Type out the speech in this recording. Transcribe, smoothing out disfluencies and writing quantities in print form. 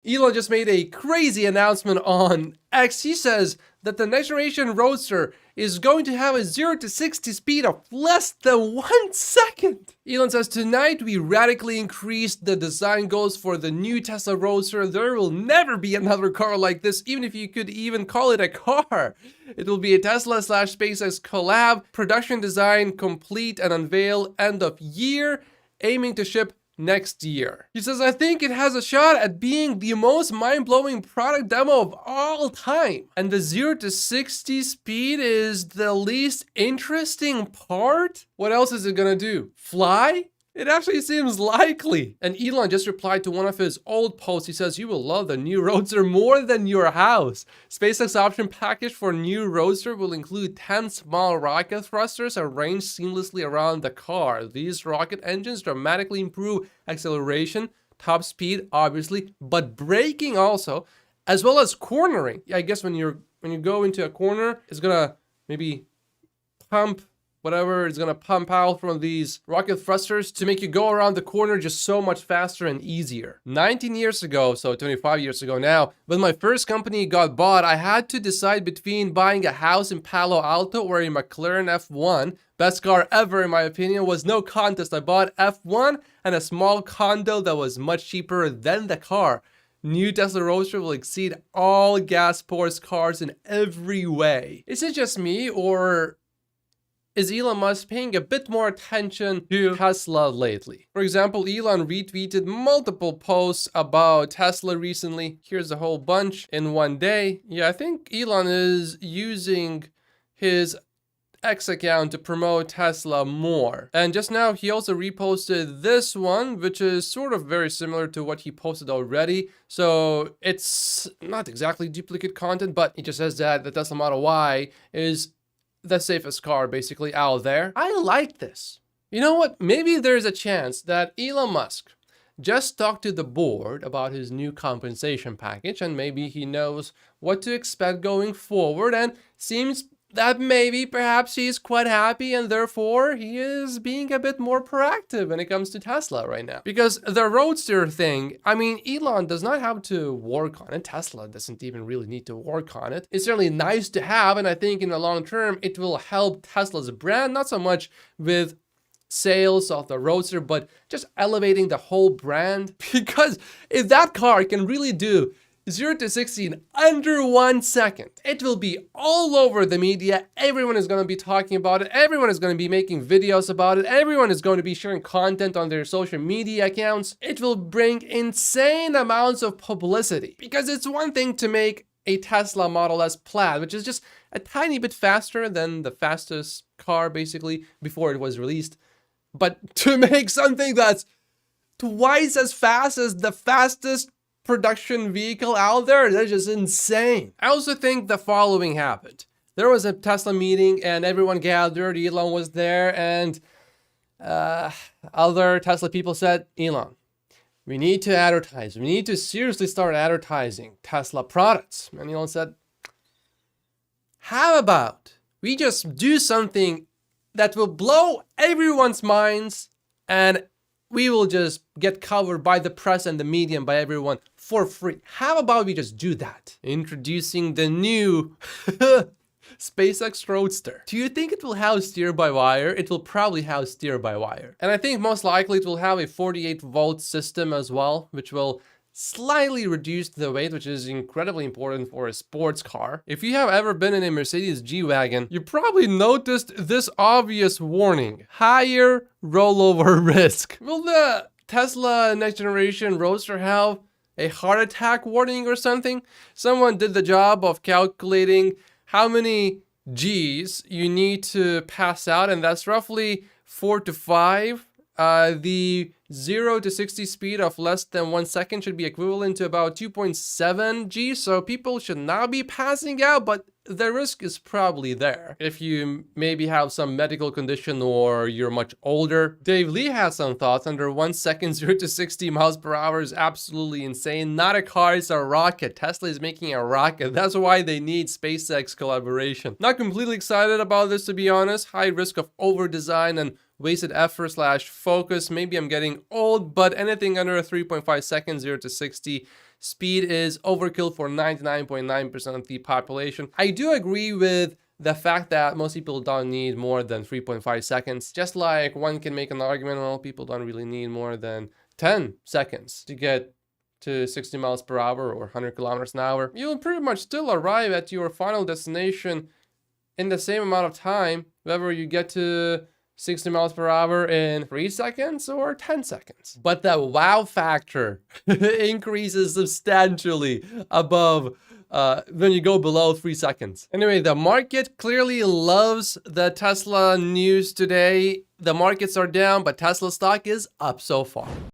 Elon just made a crazy announcement on X. He says that the next generation Roadster is going to have a 0 to 60 speed of less than 1 second. Elon says, tonight we radically increased the design goals for the new Tesla Roadster. There will never be another car like this, even if you could even call it a car. It will be a Tesla/SpaceX collab, production design complete and unveil end of year, aiming to ship next year. He says, I think it has a shot at being the most mind-blowing product demo of all time. And the 0 to 60 speed is the least interesting part? What else is it gonna do? Fly? It actually seems likely. And Elon just replied to one of his old posts. He says, you will love the new Roadster more than your house. SpaceX option package for new Roadster will include 10 small rocket thrusters arranged seamlessly around the car. These rocket engines dramatically improve acceleration, top speed, obviously, but braking also, as well as cornering. I guess when you go into a corner, it's gonna maybe pump whatever is going to pump out from these rocket thrusters to make you go around the corner just so much faster and easier. 19 years ago, so 25 years ago now, when my first company got bought, I had to decide between buying a house in Palo Alto or a McLaren F1. Best car ever, in my opinion, was no contest. I bought F1 and a small condo that was much cheaper than the car. New Tesla Roadster will exceed all gas sports cars in every way. Is it just me, or is Elon Musk paying a bit more attention to Tesla lately? For example, Elon retweeted multiple posts about Tesla recently. Here's a whole bunch in one day. Yeah, I think Elon is using his X account to promote Tesla more. And just now, he also reposted this one, which is sort of very similar to what he posted already. So it's not exactly duplicate content, but it just says that the Tesla Model Y is the safest car basically out there. I like this. You know what? Maybe there's a chance that Elon Musk just talked to the board about his new compensation package, and maybe he knows what to expect going forward, and seems that maybe perhaps he's quite happy, and therefore he is being a bit more proactive when it comes to Tesla right now. Because the Roadster thing, I mean, Elon does not have to work on it. Tesla doesn't even really need to work on it. It's certainly nice to have, and I think in the long term, it will help Tesla's brand, not so much with sales of the Roadster, but just elevating the whole brand. Because if that car can really do 0 to 60 in under 1 second, it will be all over the media. Everyone is going to be talking about it. Everyone is going to be making videos about it. Everyone is going to be sharing content on their social media accounts. It will bring insane amounts of publicity, because it's one thing to make a Tesla Model S Plaid, which is just a tiny bit faster than the fastest car basically before it was released. But to make something that's twice as fast as the fastest production vehicle out there, that's just insane. I also think the following happened. There was a Tesla meeting and everyone gathered. Elon was there, and other Tesla people said, Elon, we need to advertise. We need to seriously start advertising Tesla products. And Elon said, how about we just do something that will blow everyone's minds, and we will just get covered by the press and the media and by everyone for free. How about we just do that? Introducing the new SpaceX Roadster. Do you think it will have steer-by-wire? It will probably have steer-by-wire. And I think most likely it will have a 48-volt system as well, which will slightly reduce the weight, which is incredibly important for a sports car. If you have ever been in a Mercedes G-Wagon, you probably noticed this obvious warning: higher rollover risk. Will the Tesla next generation Roadster have a heart attack warning or something? Someone did the job of calculating how many G's you need to pass out, and that's roughly 4 to 5. The 0 to 60 speed of less than 1 second should be equivalent to about 2.7 G, so people should not be passing out, but the risk is probably there if you maybe have some medical condition or you're much older. Dave Lee has some thoughts. Under 1 second, 0 to 60 miles per hour is absolutely insane. Not a car, it's a rocket. Tesla is making a rocket. That's why they need SpaceX collaboration. Not completely excited about this, to be honest. High risk of over design and wasted effort / focus. Maybe I'm getting old, but anything under 3.5 seconds, 0 to 60, speed is overkill for 99.9% of the population. I do agree with the fact that most people don't need more than 3.5 seconds. Just like one can make an argument, well, people don't really need more than 10 seconds to get to 60 miles per hour or 100 kilometers an hour. You'll pretty much still arrive at your final destination in the same amount of time, whether you get to 60 miles per hour in 3 seconds or 10 seconds. But the wow factor increases substantially above when you go below 3 seconds. Anyway, the market clearly loves the Tesla news today. The markets are down, but Tesla stock is up so far.